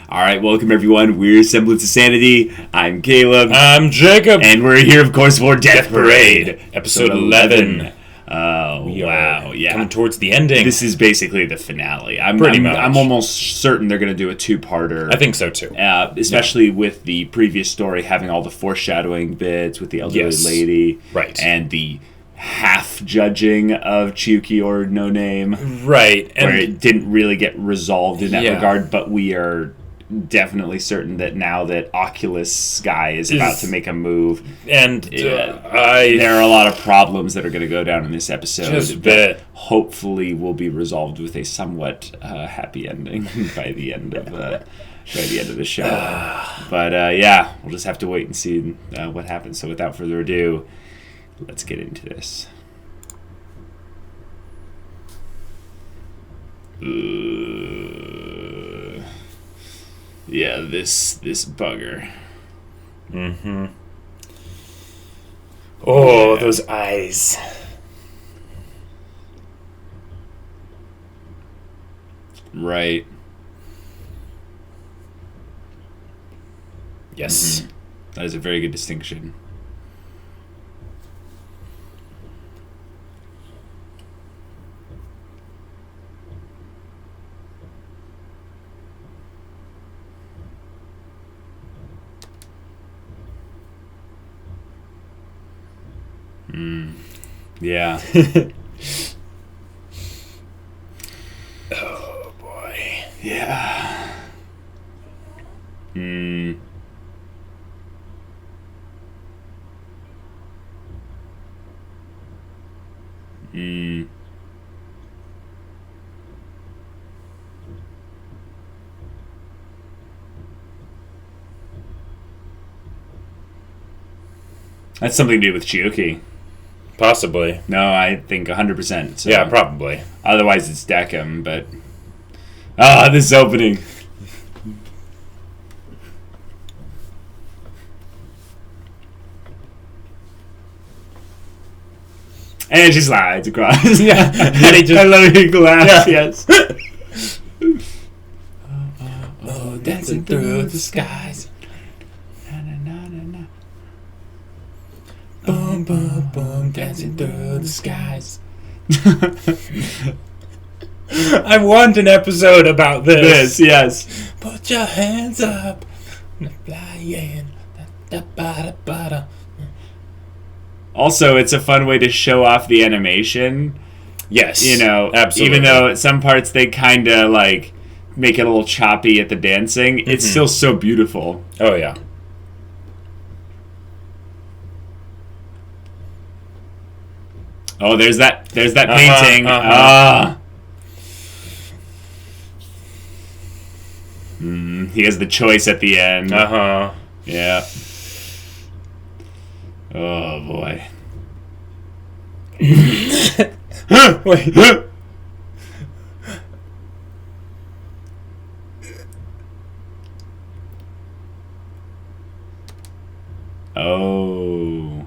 All right, welcome everyone. We're Semblance of Sanity. I'm Caleb. I'm Jacob. And we're here, of course, for Death Parade. Episode 11. Oh, wow. Yeah. Coming towards the ending. This is basically the finale. I'm almost certain they're going to do a two-parter. I think so, too. Especially with the previous story having all the foreshadowing bits with the elderly lady. Right. And the half-judging of Chiyuki or No Name. Right. And where it didn't really get resolved in that regard, but we are definitely certain that now that Oculus guy is about to make a move, and there are a lot of problems that are going to go down in this episode that hopefully will be resolved with a somewhat happy ending by the end of the show. But we'll just have to wait and see what happens. So without further ado, let's get into this. Yeah, this bugger. Mm-hmm. Oh, yeah. Those eyes. Right. Yes. Mm-hmm. That is a very good distinction. Yeah. Oh boy. Yeah. That's something to do with Chiyuki. Possibly. No, I think 100%. So. Yeah, probably. Otherwise, it's Decim, but... this opening. And she slides across. Yeah. And he just, I love your glass, yes. Dancing through the skies. Boom, boom, boom, dancing through the skies. I want an episode about this. Yes. Put your hands up. Flying. Also, it's a fun way to show off the animation. Yes. You know, absolutely. Even though at some parts they kind of like make it a little choppy at the dancing, it's still so beautiful. Oh, yeah. Oh, there's that painting. He has the choice at the end. Yeah. Oh boy. Wait. Oh.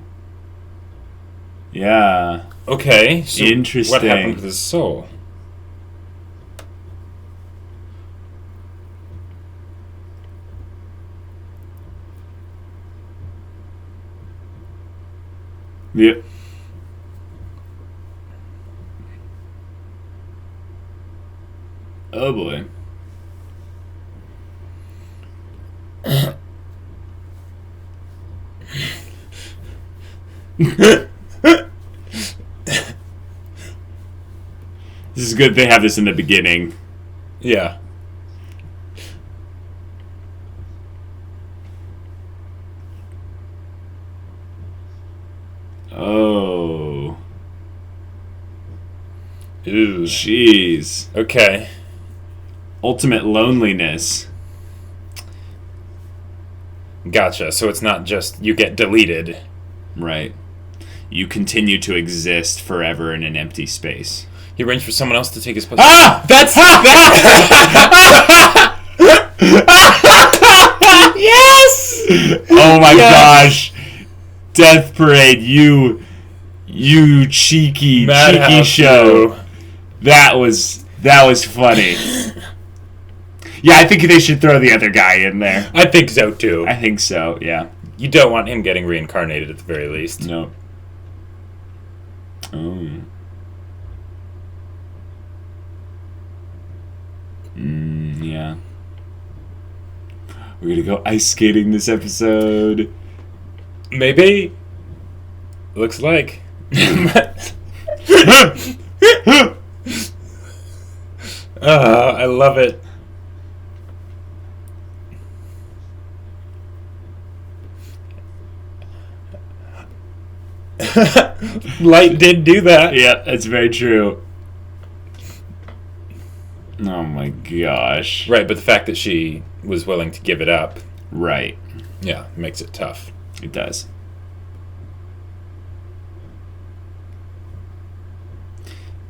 Yeah. Okay. So interesting. What happened to his soul? Yep. Oh boy. This is good they have this in the beginning. Yeah. Oh. Ooh. Jeez. Okay. Ultimate loneliness. Gotcha. So it's not just you get deleted. Right. You continue to exist forever in an empty space. He arranged for someone else to take his place. That's yes! Oh my gosh. Death Parade, you cheeky Madhouse show. That was funny. Yeah, I think they should throw the other guy in there. I think so, too. I think so, yeah. You don't want him getting reincarnated at the very least. No. Oh. Yeah. We're gonna go ice skating this episode. Maybe. Looks like. I love it. Light did do that. Yeah, that's very true. Oh my gosh. Right, but the fact that she was willing to give it up. Right. Yeah, makes it tough. It does.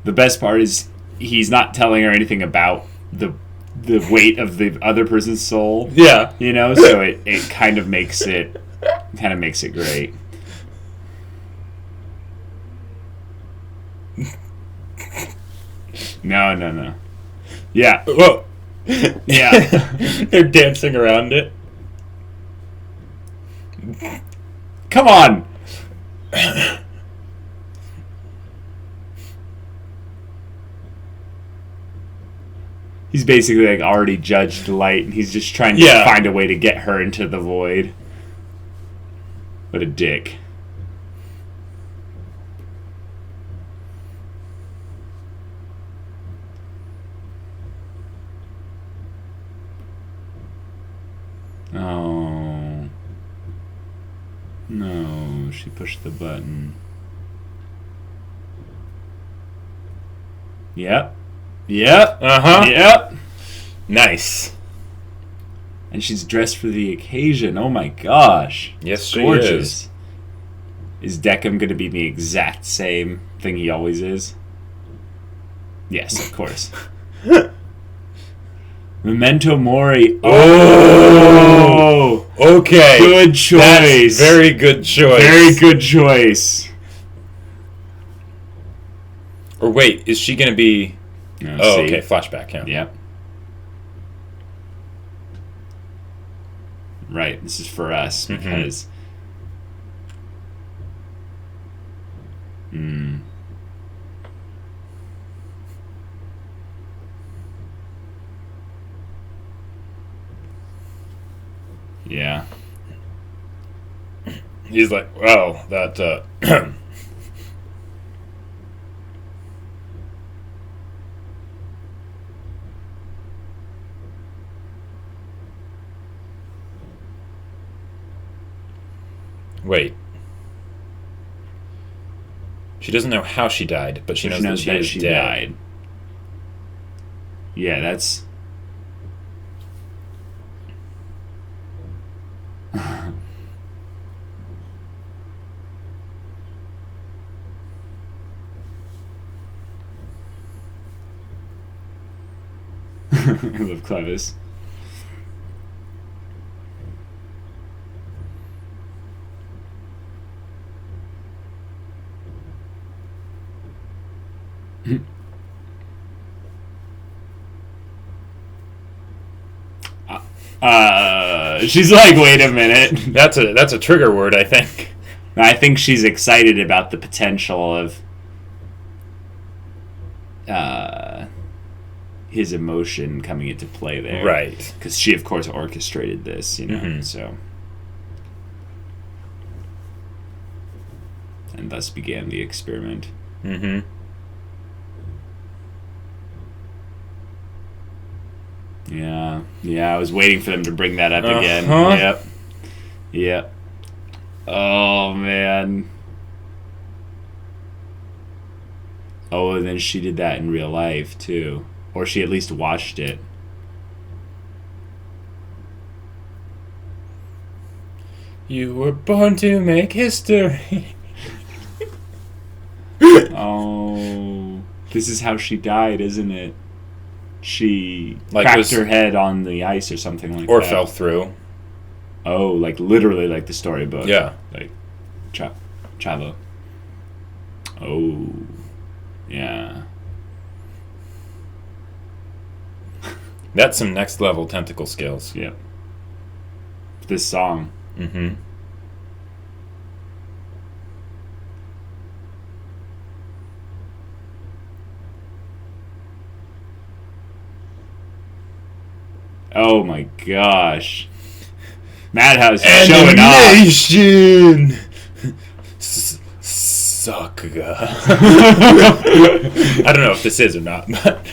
The best part is he's not telling her anything about the weight of the other person's soul. Yeah. You know, so it kind of makes it great. No. Yeah. Whoa. Yeah. They're dancing around it. Come on. He's basically like already judged Light, and he's just trying to find a way to get her into the void. What a dick. Oh. No, she pushed the button. Yep. Uh-huh. Yep. Nice. And she's dressed for the occasion. Oh my gosh. Yes, it's gorgeous. Is Decim going to be the exact same thing he always is? Yes, of course. Memento Mori. Oh! Okay. Good choice. That's very good choice. Very good choice. Or wait, is she going to be... See? Okay, flashback, yeah. Yep. Right, this is for us, because... Yeah. He's like, well, that, Wait. She doesn't know how she died, but she knows that she is dead. Died. Yeah, that's... I love Clevis. She's like, wait a minute. That's a trigger word, I think. I think she's excited about the potential of his emotion coming into play there. Right. Because she, of course, orchestrated this, you know, so... And thus began the experiment. Mm-hmm. Yeah, I was waiting for them to bring that up again. Yep. Oh, man. Oh, and then she did that in real life, too. Or she at least watched it. You were born to make history. Oh. This is how she died, isn't it? She cracked her head on the ice or something like that. Or fell through. Oh, like literally like the storybook. Yeah. Like Chavo. Oh. Yeah. That's some next level tentacle skills. Yep. This song. Mm-hmm. Oh my gosh. Madhouse is showing off. Animation! Sucker. I don't know if this is or not, but...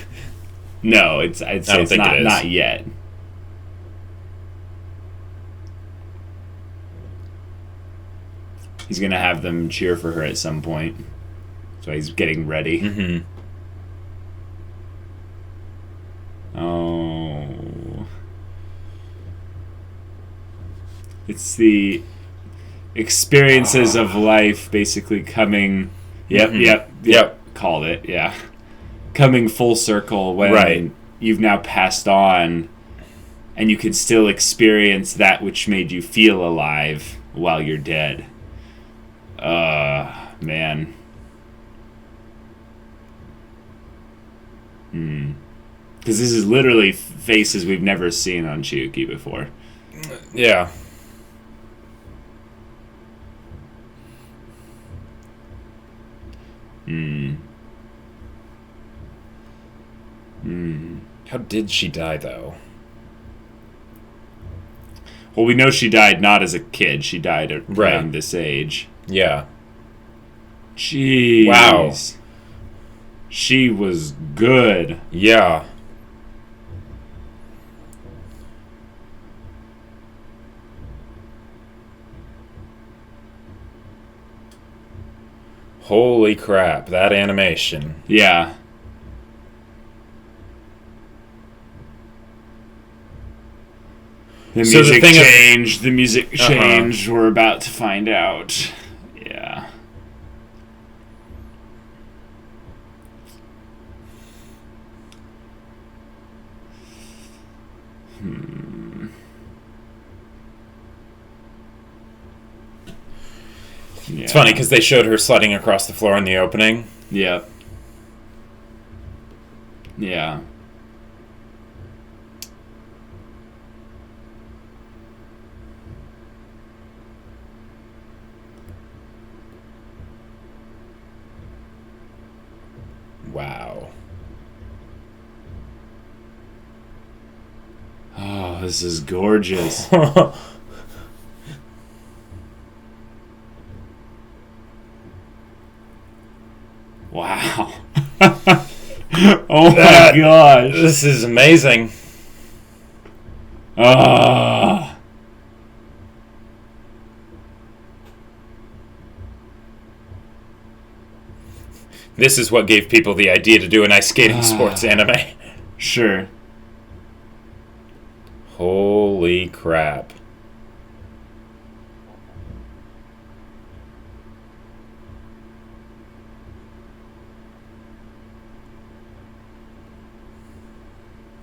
No, I'd say it's not yet. He's going to have them cheer for her at some point. So he's getting ready. Mm-hmm. Oh. It's the experiences of life basically coming... Yep. Called it, yeah. Coming full circle when you've now passed on and you can still experience that which made you feel alive while you're dead. Man. Because this is literally faces we've never seen on Chiyuki before. Yeah. How did she die, though? Well, we know she died not as a kid. She died around this age. Yeah. Jeez. Wow. She was good. Yeah. Holy crap, that animation. Yeah. The music changed. The music changed. We're about to find out. Yeah. Yeah. It's funny because they showed her sliding across the floor in the opening. Yep. Yeah. Wow. Oh, this is gorgeous. Wow. Oh my gosh. This is amazing. This is what gave people the idea to do an ice skating sports anime. Sure. Holy crap.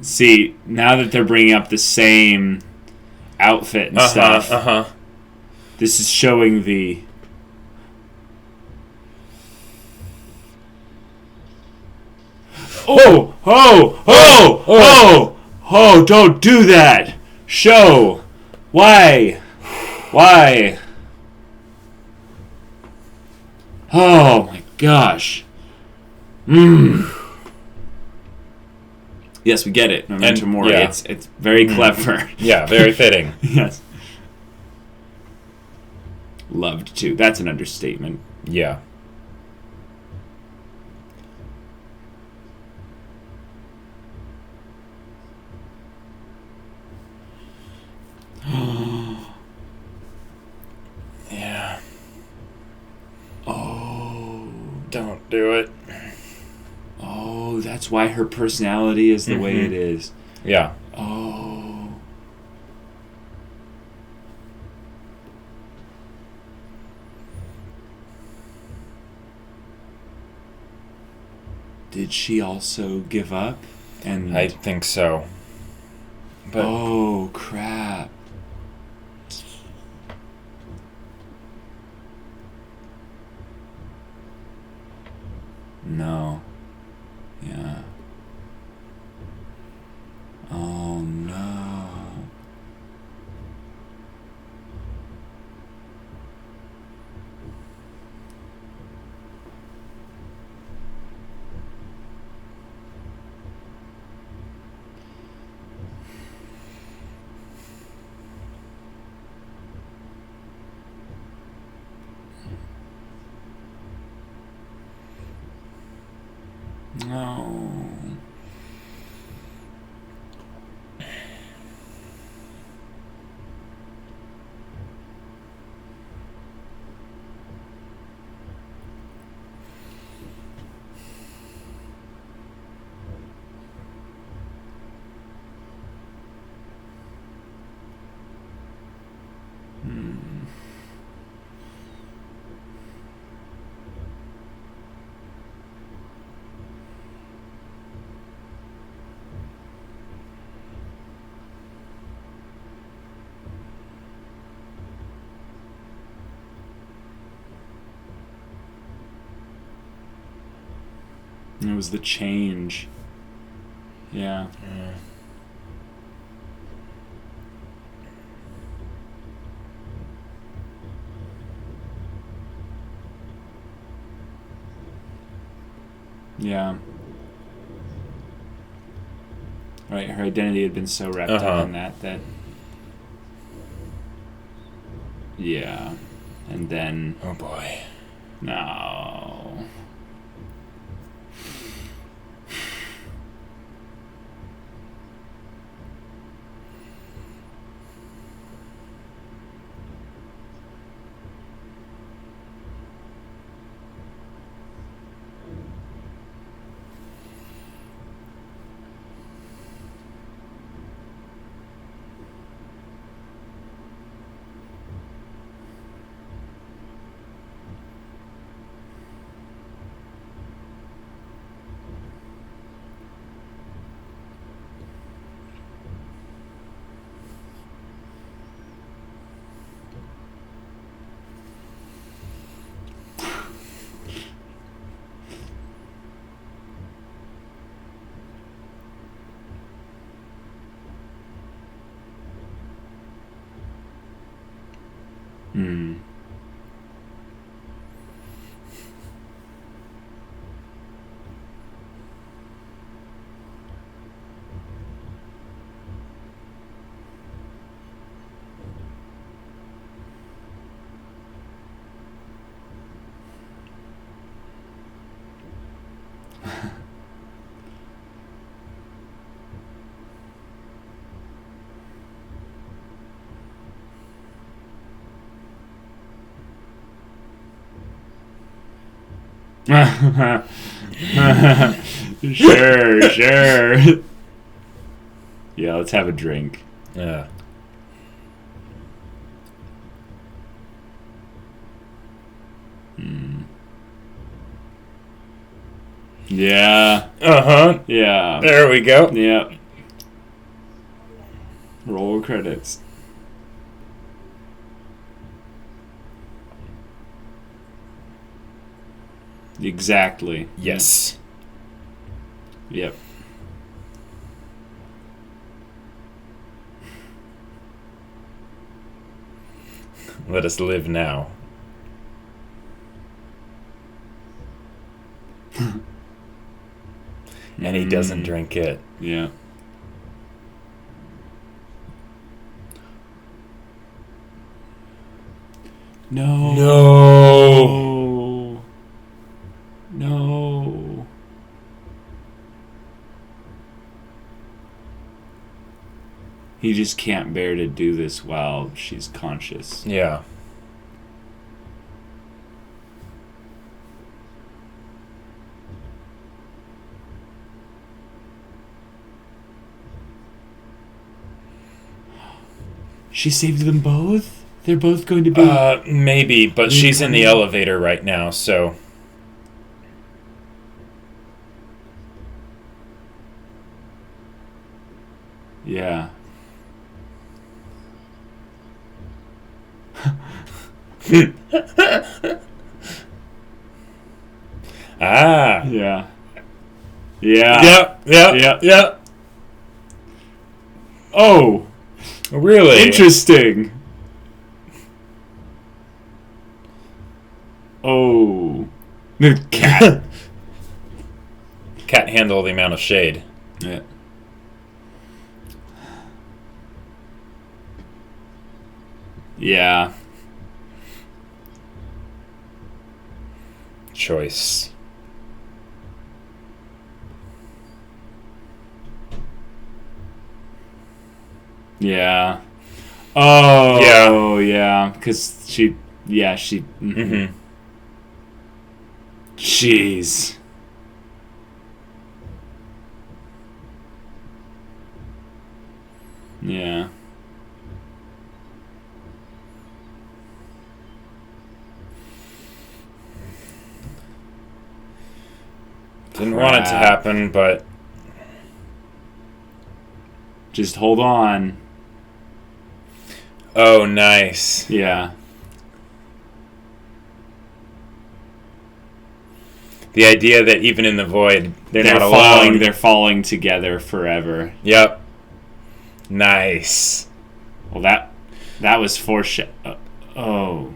See, now that they're bringing up the same outfit and stuff, this is showing the... Oh, don't do that! Show! Why? Oh my gosh. Yes, we get it. Memento Mori. Yeah. It's very clever. Yeah, very fitting. Yes. Loved to. That's an understatement. Yeah. Yeah. Oh. Don't do it. Oh, that's why her personality is the way it is. Yeah. Oh. Did she also give up? And I think so. But oh, crap. No. Yeah. Oh. No. It was the change. Yeah. Yeah. Right, her identity had been so wrapped up in that. Yeah. And then... Oh boy. No. Sure. Yeah, let's have a drink. Yeah. Yeah. Yeah. There we go. Yep. Roll credits. Exactly. Yes. Yep. Let us live now. And he doesn't drink it. Yeah. No. He just can't bear to do this while she's conscious. Yeah. She saved them both? They're both going to be... maybe, but she's in the elevator right now, so... Yeah. Ah. Yeah. Yeah. Yep. Oh. Really? Interesting. Oh. The cat. Can't handle the amount of shade. Yeah. Yeah. Choice. Yeah. Oh, yeah. Because she... Jeez. Yeah. Didn't want it to happen, but... Just hold on. Oh, nice. Yeah. The idea that even in the void, they're not falling, alone. They're falling together forever. Yep. Nice. Well, that was oh.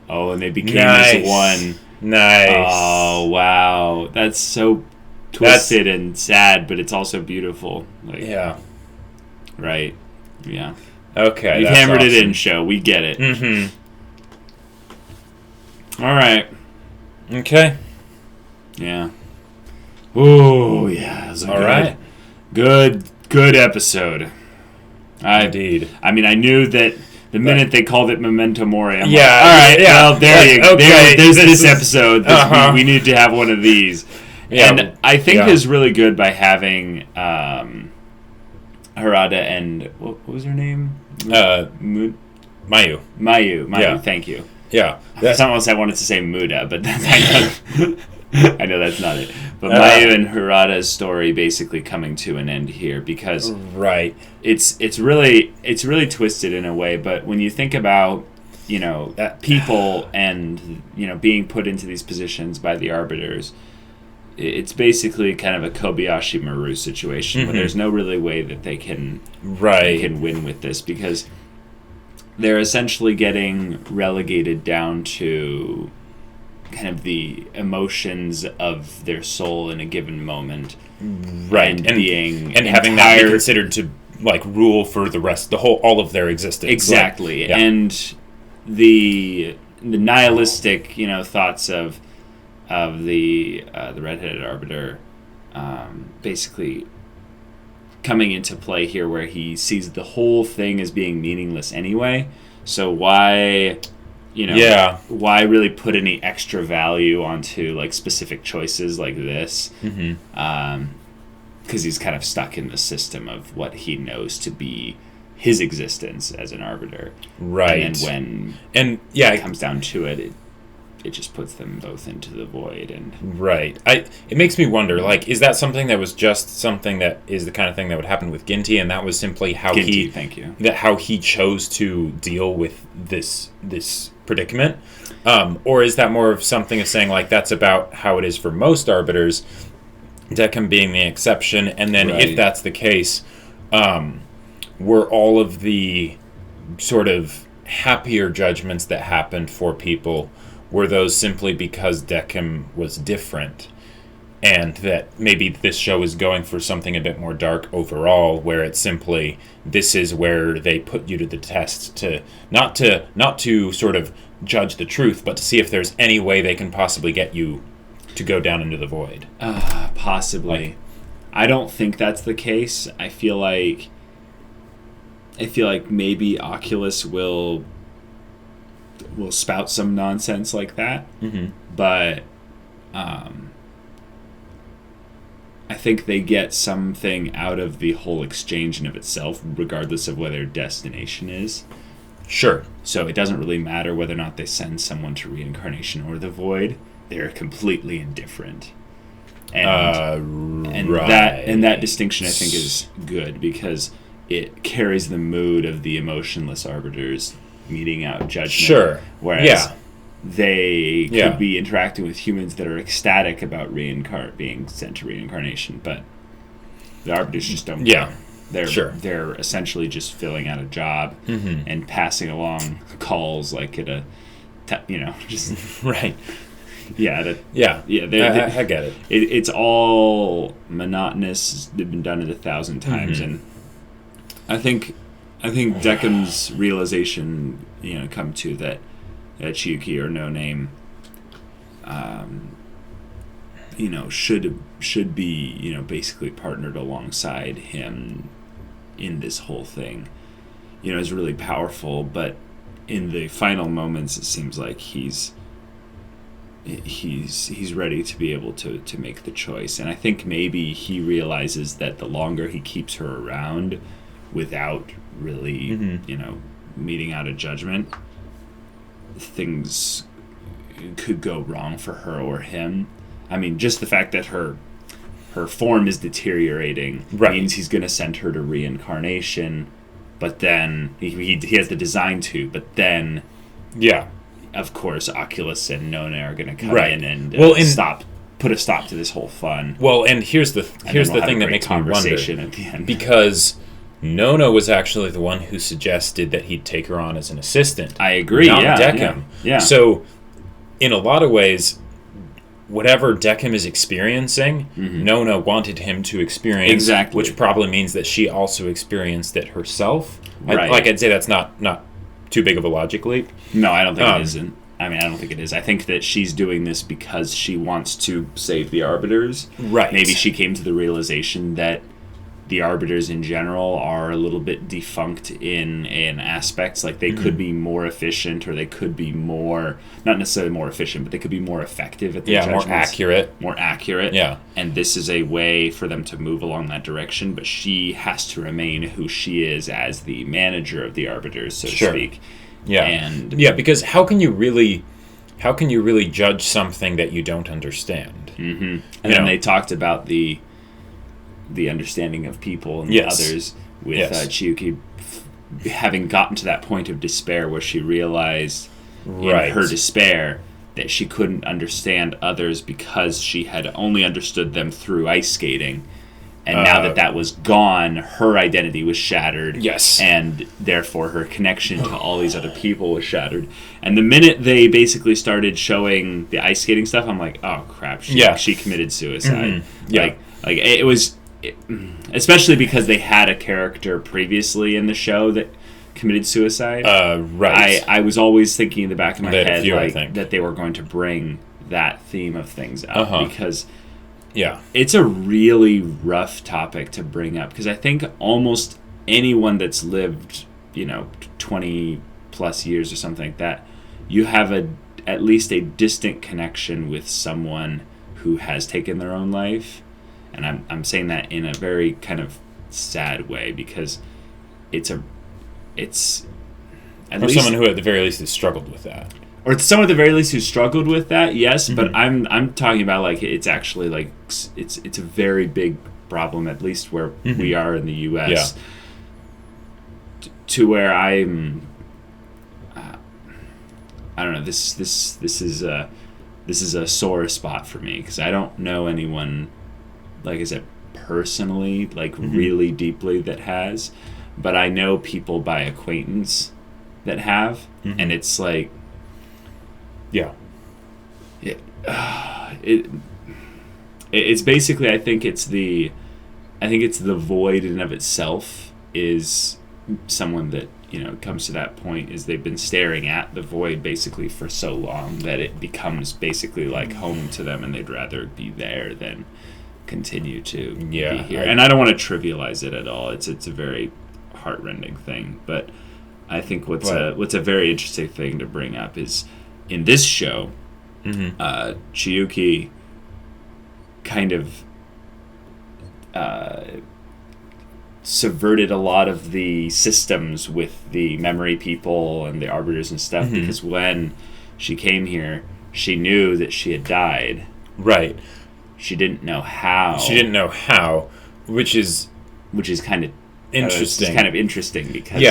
Oh, and they became as one. Nice. Oh, wow. That's so twisted and sad, but it's also beautiful. Yeah. Right. Yeah. Okay. You've hammered it in, show. We get it. Mm-hmm. All right. Okay. Yeah. Oh, yeah. All right. Good episode. Indeed. I mean, I knew that the minute they called it Memento Mori, I'm all right, yeah. Well, there you go. Okay. There's this episode. We need to have one of these. Yeah. And I think it's really good by having Harada and... What was her name? Mayu. Mayu, thank you. Yeah. That's not what I wanted to say Muda, but I know that's not it. But Mayu and Harada's story basically coming to an end here because it's really twisted in a way. But when you think about people and being put into these positions by the arbiters, it's basically kind of a Kobayashi Maru situation where there's no really way that they can win with this because they're essentially getting relegated down to kind of the emotions of their soul in a given moment, and that having be considered to rule for all of their existence. Exactly, and the nihilistic thoughts of the redheaded arbiter basically coming into play here, where he sees the whole thing as being meaningless anyway. So why really put any extra value onto specific choices like this? Because he's kind of stuck in the system of what he knows to be his existence as an arbiter. Right. And then when it comes down to it just puts them both into the void. And it makes me wonder, is that something that was just something that is the kind of thing that would happen with Ginty, and that was simply how how he chose to deal with this predicament, or is that more of something of saying that's about how it is for most arbiters, Decim being the exception, and then if that's the case, were all of the sort of happier judgments that happened for people, were those simply because Decim was different, and that maybe this show is going for something a bit more dark overall, where it's simply this is where they put you to the test to not to sort of judge the truth, but to see if there's any way they can possibly get you to go down into the void. Possibly. I don't think that's the case. I feel like maybe Oculus will spout some nonsense like that, but I think they get something out of the whole exchange in of itself, regardless of what their destination is. Sure. So it doesn't really matter whether or not they send someone to reincarnation or the void. They're completely indifferent. And that distinction, I think, is good because it carries the mood of the emotionless arbiters meeting out judgment. Sure. Whereas they could be interacting with humans that are ecstatic about being sent to reincarnation, but the arbiters just don't care. They're essentially just filling out a job and passing along calls at a, just right. I get it. It's all monotonous. They've been done it 1,000 times, and I think Decim's realization, come to that Chiyuki or No Name, should be, basically partnered alongside him in this whole thing, is really powerful. But in the final moments, it seems like he's ready to be able to make the choice. And I think maybe he realizes that the longer he keeps her around without really, meting out a judgment, things could go wrong for her or him. I mean, just the fact that her form is deteriorating means he's going to send her to reincarnation, but then he has the design to, but then of course Oculus and Nona are going to come in and put a stop to this whole fun. Well, and here's the thing that makes me wonder, at the end. Because Nona was actually the one who suggested that he'd take her on as an assistant. I agree. Not Decim. Yeah. So in a lot of ways, whatever Decim is experiencing, Nona wanted him to experience. Exactly. Which probably means that she also experienced it herself. Right. I'd say that's not too big of a logic leap. No, I don't think it isn't. I mean, I don't think it is. I think that she's doing this because she wants to save the Arbiters. Right. Maybe she came to the realization that the Arbiters in general are a little bit defunct in aspects. Like, they could be more efficient, or they could be more, not necessarily more efficient, but they could be more effective at their judgments. More accurate. Yeah. And this is a way for them to move along that direction, but she has to remain who she is as the manager of the Arbiters, so to speak. Yeah. And because how can you really judge something that you don't understand? And then they talked about the understanding of people and the others, with Chiyuki having gotten to that point of despair where she realized in her despair that she couldn't understand others because she had only understood them through ice skating. And now that was gone, her identity was shattered. Yes. And therefore her connection to all these other people was shattered. And the minute they basically started showing the ice skating stuff, I'm like, oh crap, she committed suicide. Like it was, especially because they had a character previously in the show that committed suicide. I was always thinking in the back of my head that they were going to bring that theme of things up, because it's a really rough topic to bring up, because I think almost anyone that's lived 20 plus years or something like that, you have at least a distant connection with someone who has taken their own life. And I'm saying that in a very kind of sad way, because it's at least someone who at the very least has struggled with that. Or it's someone at the very least who struggled with that, yes, but I'm talking about, like, it's actually, like, it's a very big problem, at least where we are in the U.S., to where I'm, I don't know, this is a sore spot for me, because I don't know anyone, like I said, personally, like, really deeply that has, but I know people by acquaintance that have, and it's like, it's basically, I think it's the void in and of itself is someone that, comes to that point, is they've been staring at the void basically for so long that it becomes basically like home to them, and they'd rather be there than continue to be here. And I don't want to trivialize it at all. It's a very heartrending thing, but I think what's a very interesting thing to bring up is, in this show, Chiyuki kind of subverted a lot of the systems with the memory people and the Arbiters and stuff, because when she came here, she knew that she had died. Right. She didn't know how. Which is kind of interesting. Kind of interesting because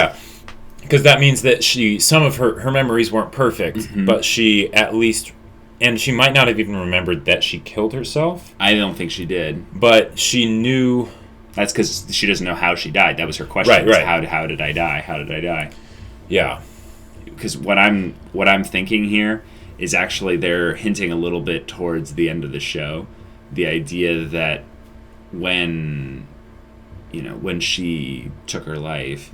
because that means that some of her memories weren't perfect, but she at least, and she might not have even remembered that she killed herself. I don't think she did, but she knew. That's because she doesn't know how she died. That was her question. Right. How did I die? How did I die? Yeah. Because what I'm thinking here is actually they're hinting a little bit towards the end of the show, the idea that when she took her life,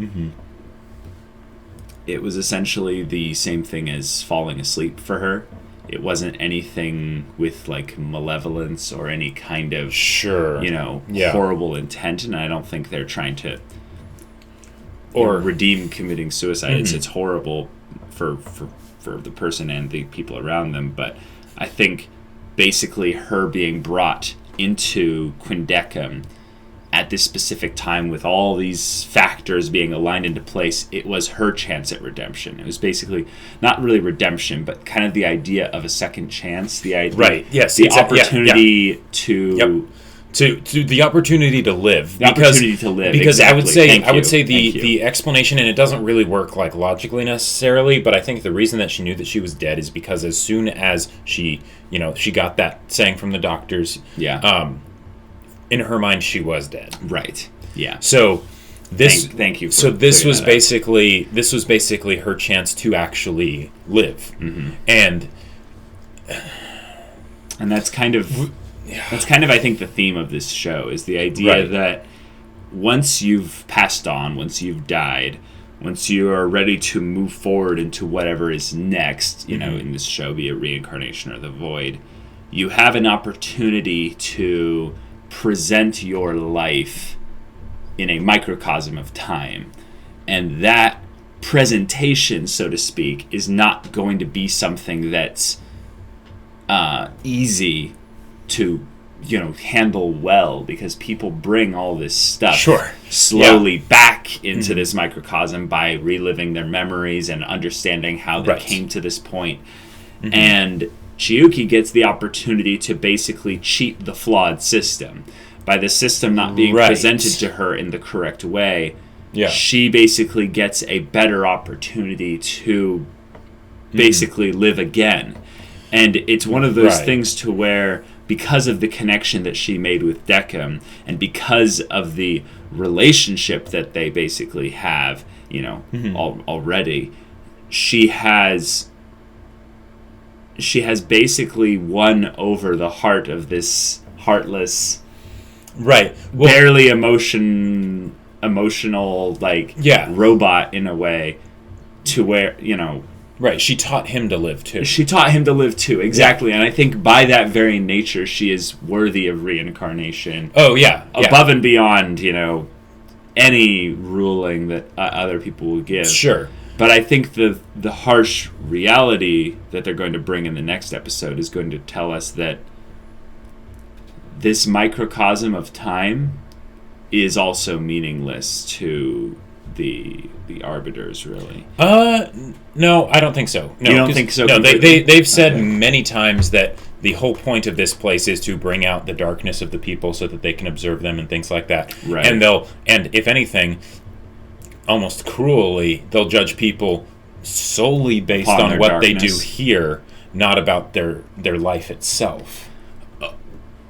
it was essentially the same thing as falling asleep for her. It wasn't anything with like malevolence or any kind of horrible intent, and I don't think they're trying to redeem committing suicide. It's horrible for the person and the people around them, but I think basically her being brought into Quindecim at this specific time with all these factors being aligned into place, it was her chance at redemption. It was basically not really redemption, but kind of the idea of a second chance. The idea, the opportunity to the opportunity to live. Because exactly. I would say the explanation, and it doesn't really work like logically necessarily, but I think the reason that she knew that she was dead is because as soon as she got that saying from the doctors, in her mind, she was dead. Right. Yeah. So this. Thank you. This was basically her chance to actually live, and that's kind of I think the theme of this show is the idea that once you've passed on, once you've died, once you are ready to move forward into whatever is next, in this show, be it reincarnation or the void, you have an opportunity to present your life in a microcosm of time, and that presentation, so to speak, is not going to be something that's easy to handle well, because people bring all this stuff slowly back into this microcosm by reliving their memories and understanding how they came to this point. And Chiyuki gets the opportunity to basically cheat the flawed system. By the system not being presented to her in the correct way, she basically gets a better opportunity to basically live again. And it's one of those things to where, because of the connection that she made with Decim, and because of the relationship that they basically have, already, she has basically won over the heart of this heartless, barely emotional, robot in a way, to where, she taught him to live too. Exactly. And I think by that very nature, she is worthy of reincarnation. Above and beyond, any ruling that other people will give. Sure. But I think the harsh reality that they're going to bring in the next episode is going to tell us that this microcosm of time is also meaningless to the arbiters, really. No, I don't think so. No, you don't think so? No, they've said many times that the whole point of this place is to bring out the darkness of the people so that they can observe them and things like that. Right. And if anything, almost cruelly, they'll judge people solely based on what they do here, not about their life itself.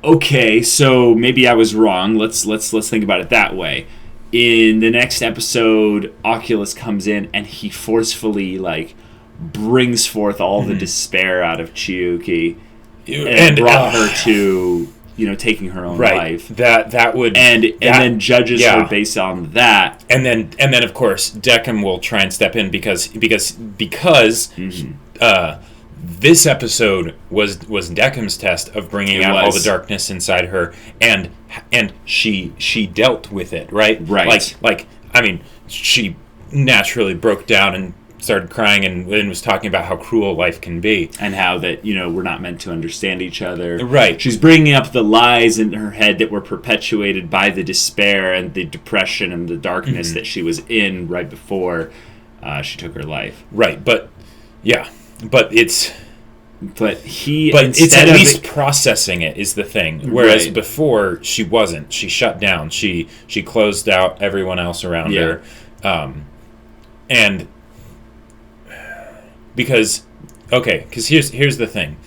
Okay, so maybe I was wrong. Let's think about it that way. In the next episode, Oculus comes in and he forcefully brings forth all the despair out of Chiyuki and brought her to taking her own life. That would and then judges her based on that. And then of course Decim will try and step in because this episode was Decim's test of bringing out all the darkness inside her, and she dealt with it, right? I mean, she naturally broke down and started crying and was talking about how cruel life can be, and how that we're not meant to understand each other. Right. She's bringing up the lies in her head that were perpetuated by the despair and the depression and the darkness that she was in right before she took her life. Right, but it's at least processing it is the thing. Whereas before she wasn't. She shut down. She closed out everyone else around her, and because here's the thing,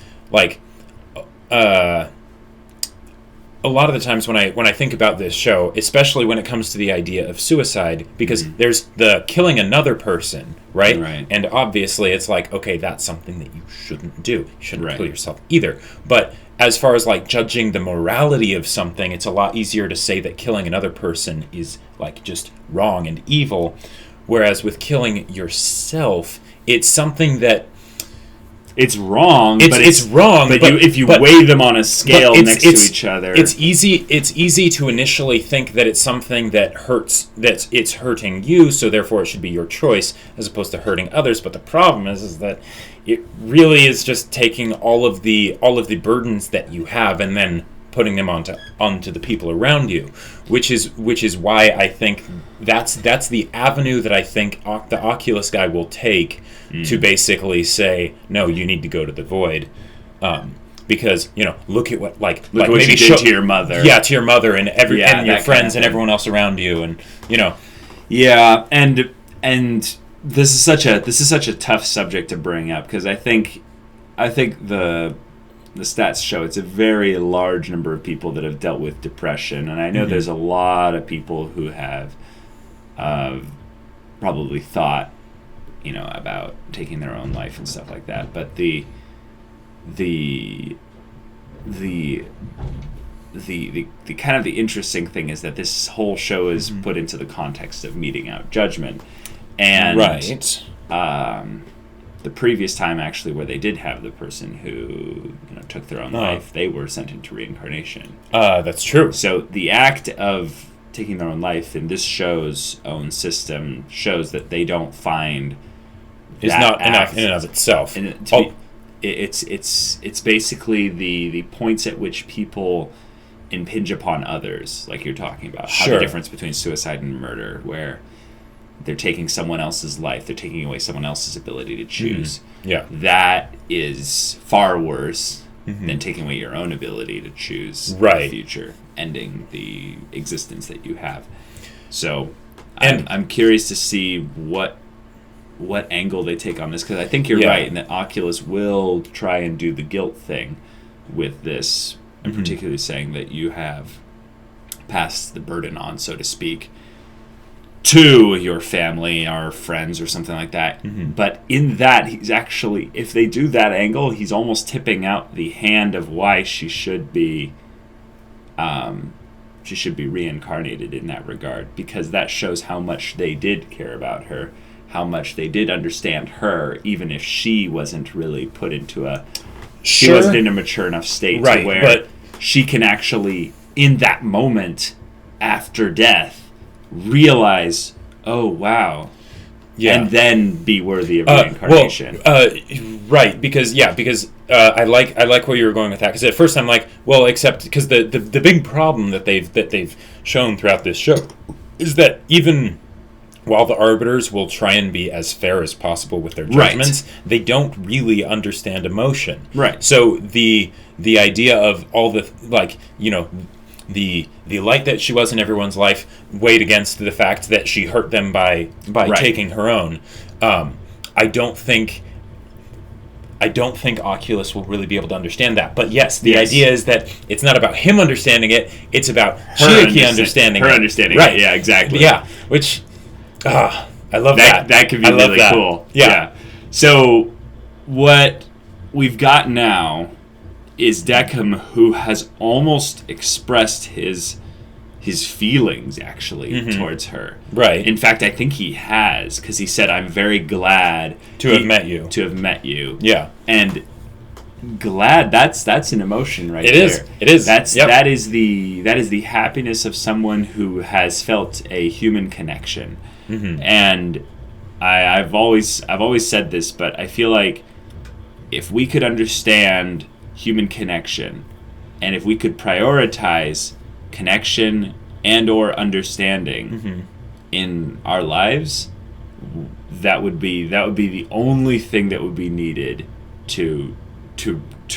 a lot of the times when I think about this show, especially when it comes to the idea of suicide, because there's the killing another person, right? And obviously it's okay, that's something that you shouldn't do. You shouldn't kill yourself either. But as far as judging the morality of something, it's a lot easier to say that killing another person is just wrong and evil. Whereas with killing yourself, it's something that it's wrong. It's wrong. But if you weigh them on a scale next to each other, it's easy to initially think that it's something that hurts, that it's hurting you, so therefore it should be your choice as opposed to hurting others. But the problem is that it really is just taking all of the burdens that you have and then putting them onto the people around you, which is why I think that's the avenue that I think the Oculus guy will take to basically say, no, you need to go to the void, because look at what what maybe you did to your mother, to your mother and and your friends and everyone else around you, and and this is such a tough subject to bring up, because I think the stats show it's a very large number of people that have dealt with depression, and I know there's a lot of people who have probably thought about taking their own life and stuff like that. But the kind of the interesting thing is that this whole show is put into the context of meting out judgment, and the previous time actually where they did have the person who took their own life, they were sent into reincarnation. That's true. So the act of taking their own life in this show's own system shows that they don't find is not enough in and of itself. It's basically the points at which people impinge upon others, like you're talking about. How the difference between suicide and murder, where they're taking someone else's life, they're taking away someone else's ability to choose. Yeah, that is far worse than taking away your own ability to choose the future, ending the existence that you have. So, I'm curious to see what angle they take on this, because I think you're right, and that Oculus will try and do the guilt thing with this, and particularly saying that you have passed the burden on, so to speak, to your family or friends or something like that. But in that, he's actually, if they do that angle, he's almost tipping out the hand of why she should be reincarnated in that regard, because that shows how much they did care about her, how much they did understand her, even if she wasn't really put into she wasn't in a mature enough state to where she can actually, in that moment after death, realize, oh wow, and then be worthy of reincarnation. Because I like where you were going with that. Because at first I'm like, well, except because the big problem that they've shown throughout this show is that even while the arbiters will try and be as fair as possible with their judgments, they don't really understand emotion. Right. So the idea of all the the light that she was in everyone's life weighed against the fact that she hurt them by taking her own. I don't think Oculus will really be able to understand that. But yes, the idea is that it's not about him understanding it; it's about Chiyuki understanding her it. Understanding it. Yeah, exactly. Yeah, which I love that. That could be really cool. Yeah. So what we've got now is Decim, who has almost expressed his feelings actually towards her. Right. In fact, I think he has, because he said, "I'm very glad to have met you." To have met you. Yeah. And glad, that's an emotion right there. It is. That is the happiness of someone who has felt a human connection. And I've always said this, but I feel like if we could understand human connection, and if we could prioritize connection and or understanding in our lives, that would be the only thing that would be needed to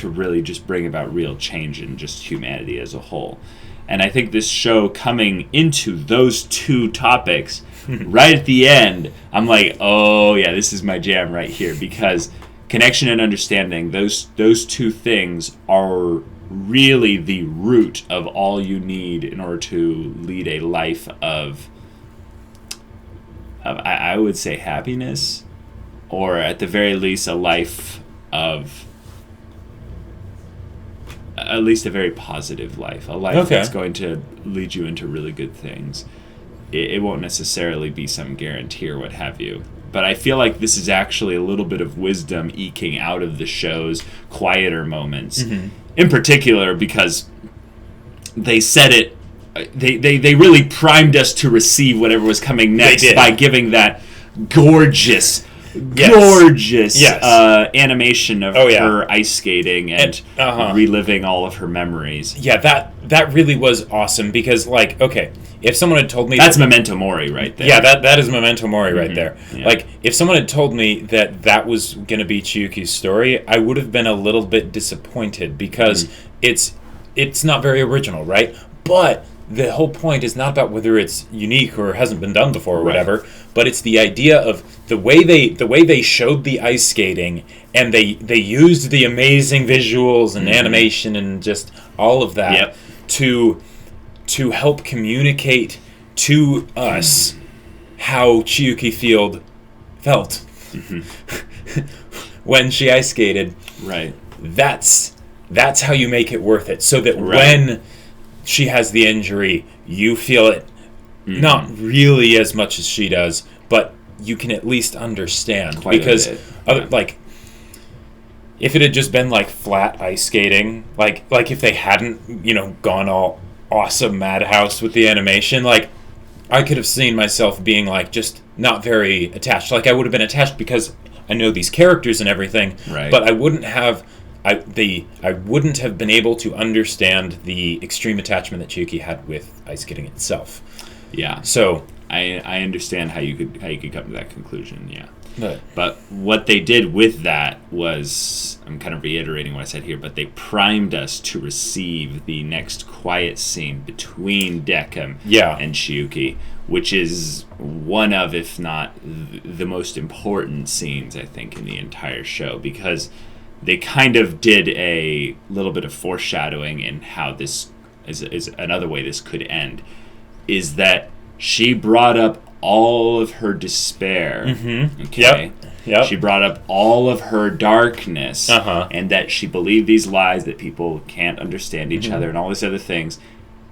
really just bring about real change in just humanity as a whole. And I think this show coming into those two topics right at the end, I'm like, oh yeah, this is my jam right here, because connection and understanding, those two things are really the root of all you need in order to lead a life of I would say happiness, or at the very least a life of at least a very positive life, a life that's going to lead you into really good things. It won't necessarily be some guarantee or what have you, but I feel like this is actually a little bit of wisdom eking out of the show's quieter moments. In particular, because they said it, they really primed us to receive whatever was coming next by giving that gorgeous animation of her ice skating and reliving all of her memories. Yeah, that really was awesome because, like, okay, if someone had told me... That's Memento Mori right there. Yeah, that is Memento Mori right there. Yeah. Like, if someone had told me that was going to be Chiyuki's story, I would have been a little bit disappointed because it's not very original, right? But the whole point is not about whether it's unique or hasn't been done before or whatever, but it's the idea of the way they showed the ice skating, and they used the amazing visuals and animation and just all of that to help communicate to us how Chiyuki felt when she ice skated. Right. That's how you make it worth it, so that when she has the injury, you feel it not really as much as she does, but you can at least understand. Because like, if it had just been like flat ice skating, like if they hadn't, gone all awesome Madhouse with the animation, like, I could have seen myself being like just not very attached. Like, I would have been attached because I know these characters and everything, but I wouldn't have been able to understand the extreme attachment that Chiyuki had with ice skating itself. Yeah. So I understand how you could come to that conclusion. Yeah. But what they did with that was, I'm kind of reiterating what I said here, but they primed us to receive the next quiet scene between Decim and Chiyuki, which is one of, if not the most important scenes, I think, in the entire show, because they kind of did a little bit of foreshadowing in how this is another way this could end, is that she brought up all of her despair. Okay. Yep. She brought up all of her darkness, and that she believed these lies that people can't understand each other and all these other things,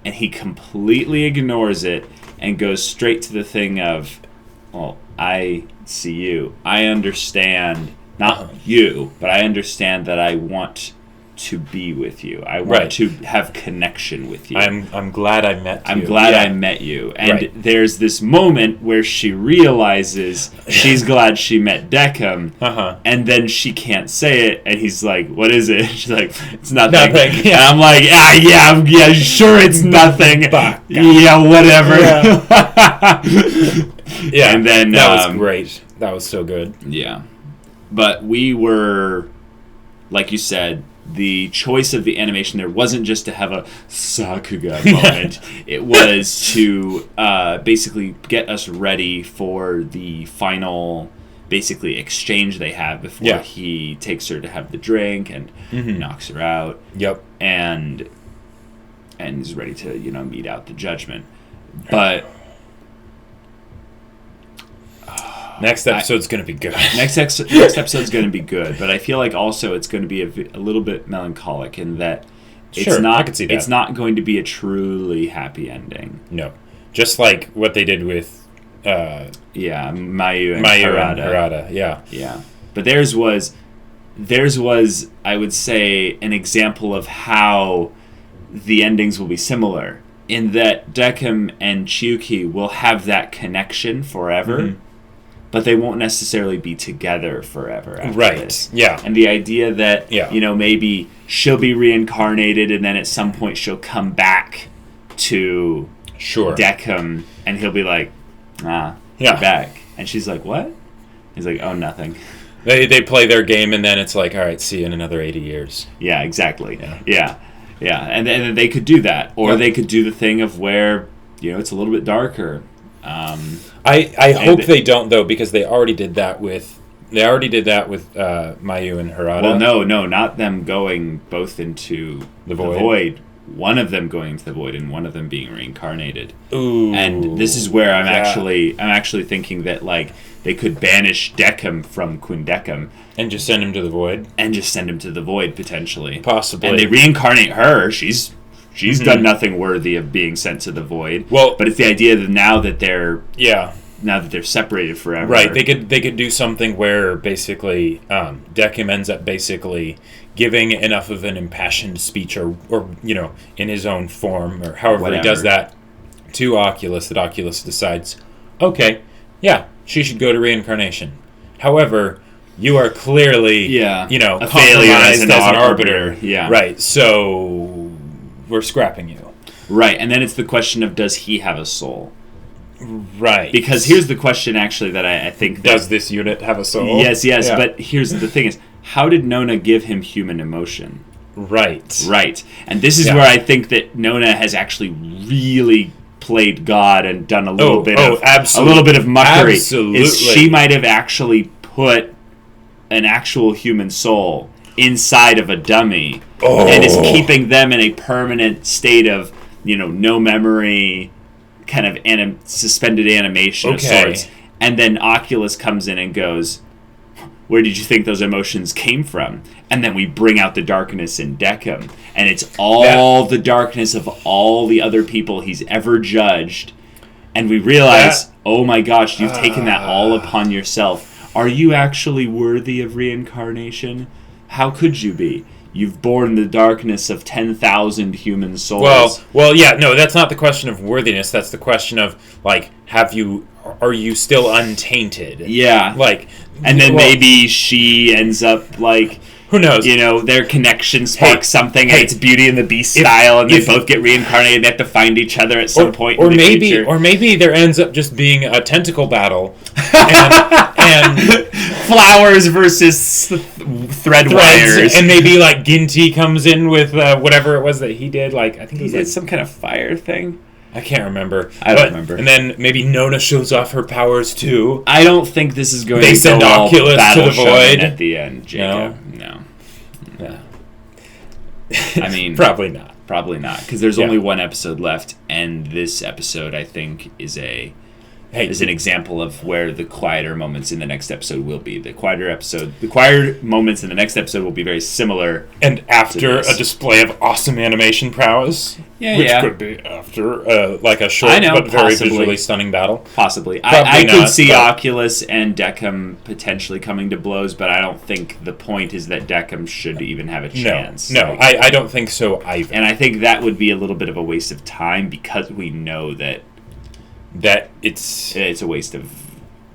and he completely ignores it and goes straight to the thing of, well, I see you. I understand, not you, but I understand that I want to be with you. I want to have connection with you. I'm glad I met you. I'm glad I met you. And there's this moment where she realizes she's glad she met Decim, and then she can't say it, and he's like, what is it? She's like, it's nothing. And I'm like, yeah, sure it's nothing. Yeah, whatever. Yeah. And then that was great. That was so good. Yeah. But we were, like you said, the choice of the animation there wasn't just to have a Sakuga moment. It was to basically get us ready for the final, basically, exchange they have before he takes her to have the drink and knocks her out. Yep. And is ready to, mete out the judgment. But next episode's going to be good. Next episode's going to be good, but I feel like also it's going to be a little bit melancholic in that I could see that. It's not going to be a truly happy ending. No. Just like what they did with Mayu and Harada. Yeah. But theirs was, I would say, an example of how the endings will be similar, in that Decim and Chiyuki will have that connection forever, but they won't necessarily be together forever after this. Yeah. And the idea that, maybe she'll be reincarnated and then at some point she'll come back to Decim and he'll be like, you're back. And she's like, what? He's like, oh, nothing. They play their game and then it's like, all right, see you in another 80 years. Yeah, exactly. Yeah. And then they could do that. Or they could do the thing of where, it's a little bit darker. I hope they don't, though, because they already did that with Mayu and Harada. Well, no, not them going both into the void. One of them going into the void and one of them being reincarnated. Ooh. And this is where I'm actually thinking that, like, they could banish Decim from Quindecim and just send him to the void. Potentially. Possibly. And they reincarnate her. She's done nothing worthy of being sent to the void. Well, but it's the idea that now that they're now that they're separated forever. Right. They could do something where basically Decim ends up basically giving enough of an impassioned speech or in his own form or however he does that to Oculus that Oculus decides, okay, yeah, she should go to reincarnation. However, you are clearly a failure as an arbiter. Yeah. Right. So we're scrapping you. Right. And then it's the question of, does he have a soul? Right. Because here's the question, actually, that I think... Does this unit have a soul? Yes. Yeah. But here's the thing is, how did Nona give him human emotion? Right. And this is where I think that Nona has actually really played God and done a little bit of mockery. Absolutely. Is she might have actually put an actual human soul inside of a dummy and is keeping them in a permanent state of, no memory, kind of suspended animation of sorts. And then Oculus comes in and goes, where did you think those emotions came from? And then we bring out the darkness in Decim. And it's all the darkness of all the other people he's ever judged. And we realize, oh my gosh, you've taken that all upon yourself. Are you actually worthy of reincarnation? How could you be? You've borne the darkness of 10,000 human souls. Well, yeah, no, that's not the question of worthiness. That's the question of, are you still untainted? Yeah. And then maybe she ends up, who knows? Their connection sparks something, and it's Beauty and the Beast style, and they both get reincarnated, and they have to find each other at some point in the future. Or maybe there ends up just being a tentacle battle, and flowers versus thread wires. And maybe, Ginty comes in with whatever it was that he did, I think he did some kind of fire thing. I can't remember. I don't remember. And then maybe Nona shows off her powers, too. I don't think this is going to go send Oculus to the void at the end, Jacob. No. I mean... Probably not. Probably not, because there's only one episode left, and this episode, I think, is an example of where the quieter moments in the next episode will be. The quieter moments in the next episode will be very similar. And after a display of awesome animation prowess, which could be after a short but very visually stunning battle. Possibly. I could see Oculus and Decim potentially coming to blows, but I don't think the point is that Decim should even have a chance. No, I don't think so either. And I think that would be a little bit of a waste of time, because we know that it's a waste of,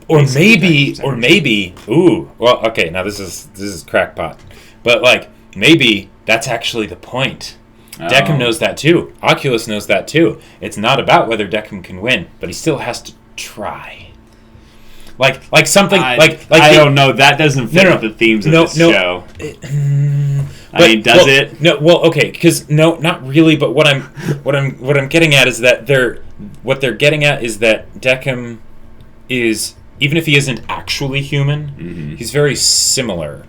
or maybe now this is crackpot, but maybe that's actually the point. Decim knows that too. Oculus knows that too. It's not about whether Decim can win, but he still has to try. Something I don't know. That doesn't fit with the themes of this show. Does it? No. Well, okay, because not really. But what I'm getting at is that they're Decim is, even if he isn't actually human, he's very similar.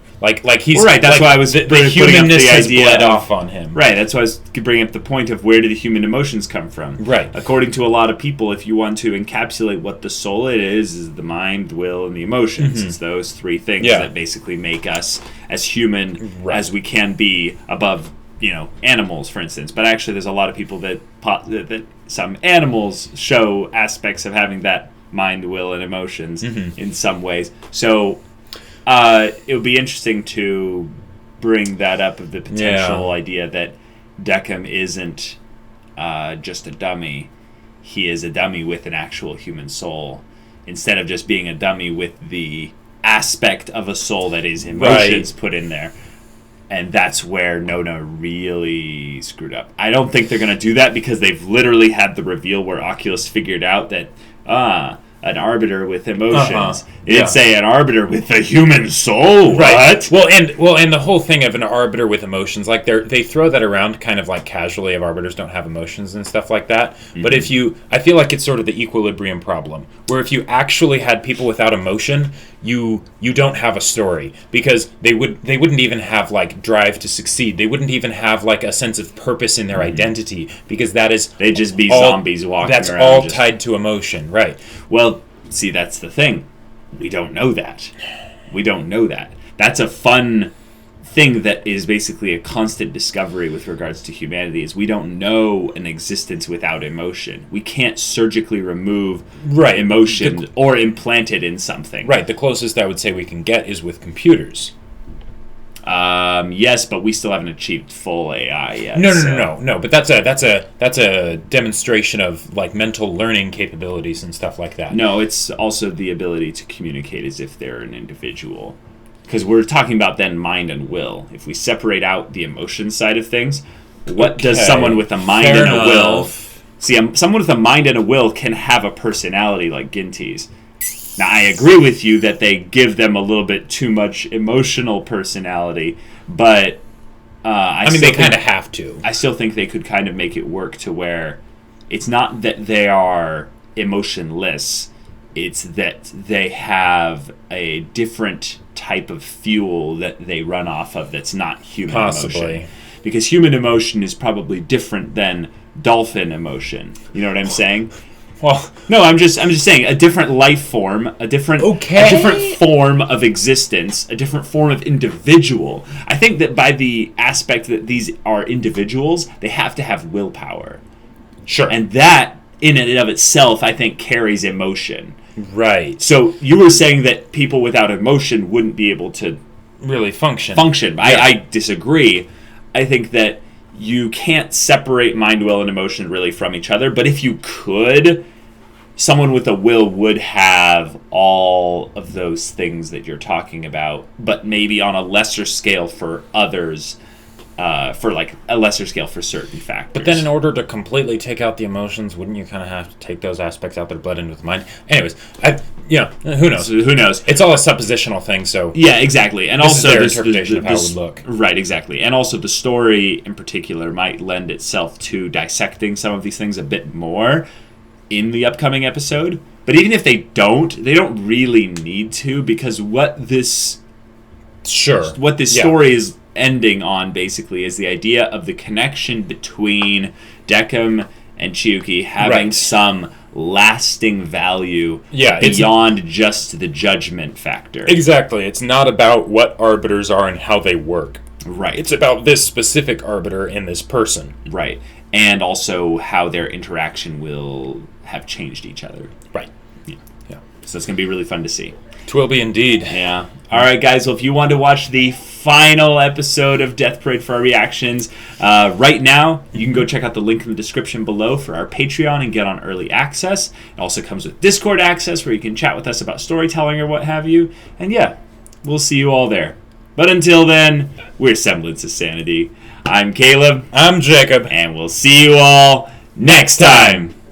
He's right. That's why I was the humanness has bled off on him. Right. That's why I was bringing up the point of, where do the human emotions come from? Right. According to a lot of people, if you want to encapsulate what the soul is the mind, the will, and the emotions. It's those three things that basically make us as human as we can be, above animals, for instance. But actually, there's a lot of people that some animals show aspects of having that mind, will, and emotions in some ways. So it would be interesting to bring that up, of the potential idea that Decim isn't just a dummy. He is a dummy with an actual human soul, instead of just being a dummy with the aspect of a soul that is emotions put in there. And that's where Nona really screwed up. I don't think they're going to do that, because they've literally had the reveal where Oculus figured out that, an arbiter with emotions. It's an arbiter with a human soul. Right. What? Well, and the whole thing of an arbiter with emotions, they throw that around kind of casually, of arbiters don't have emotions and stuff like that. But I feel like it's sort of the equilibrium problem, where if you actually had people without emotion, you don't have a story, because they wouldn't even have drive to succeed. They wouldn't even have a sense of purpose in their identity, because they'd just be zombies walking around. That's all tied to emotion, right? Well, see, that's the thing. We don't know that. That's a fun thing that is basically a constant discovery with regards to humanity is we don't know an existence without emotion. We can't surgically remove emotion or implant it in something. Right. The closest I would say we can get is with computers. Yes, but we still haven't achieved full AI yet. No. But that's a demonstration of like mental learning capabilities and stuff like that. No, it's also the ability to communicate as if they're an individual. Because we're talking about then mind and will. If we separate out the emotion side of things, what does someone with a mind and a will... See, someone with a mind and a will can have a personality like Ginty's. Now, I agree with you that they give them a little bit too much emotional personality, but... I mean, they kind of have to. I still think they could kind of make it work to where it's not that they are emotionless, it's that they have a different type of fuel that they run off of that's not human emotion. Because human emotion is probably different than dolphin emotion. You know what I'm saying? Well, no, I'm just saying a different life form, a different form of existence, a different form of individual. I think that by the aspect that these are individuals, they have to have willpower. Sure. And that in and of itself, I think, carries emotion. Right. So you were saying that people without emotion wouldn't be able to really function. Yeah. I disagree. I think that you can't separate mind, will, and emotion really from each other. But if you could, someone with a will would have all of those things that you're talking about, but maybe on a lesser scale for others. For like a lesser scale for certain factors. But then in order to completely take out the emotions, wouldn't you kind of have to take those aspects out that are bled into the mind? Anyways, who knows? Who knows? It's all a suppositional thing, so... Yeah, exactly. And this also is their interpretation of how it would look. Right, exactly. And also the story in particular might lend itself to dissecting some of these things a bit more in the upcoming episode. But even if they don't really need to, because what this story is ending on basically is the idea of the connection between Decim and Chiyuki having some lasting value beyond just the judgment factor. Exactly. It's not about what arbiters are and how they work. Right. It's about this specific arbiter and this person. Right. And also how their interaction will have changed each other. Right. Yeah. So it's going to be really fun to see. It will be indeed. Yeah. All right, guys. Well, if you want to watch the final episode of Death Parade for our reactions, right now, you can go check out the link in the description below for our Patreon and get on early access. It also comes with Discord access where you can chat with us about storytelling or what have you. And yeah, we'll see you all there. But until then, we're Semblance of Sanity. I'm Caleb. I'm Jacob. And we'll see you all next time.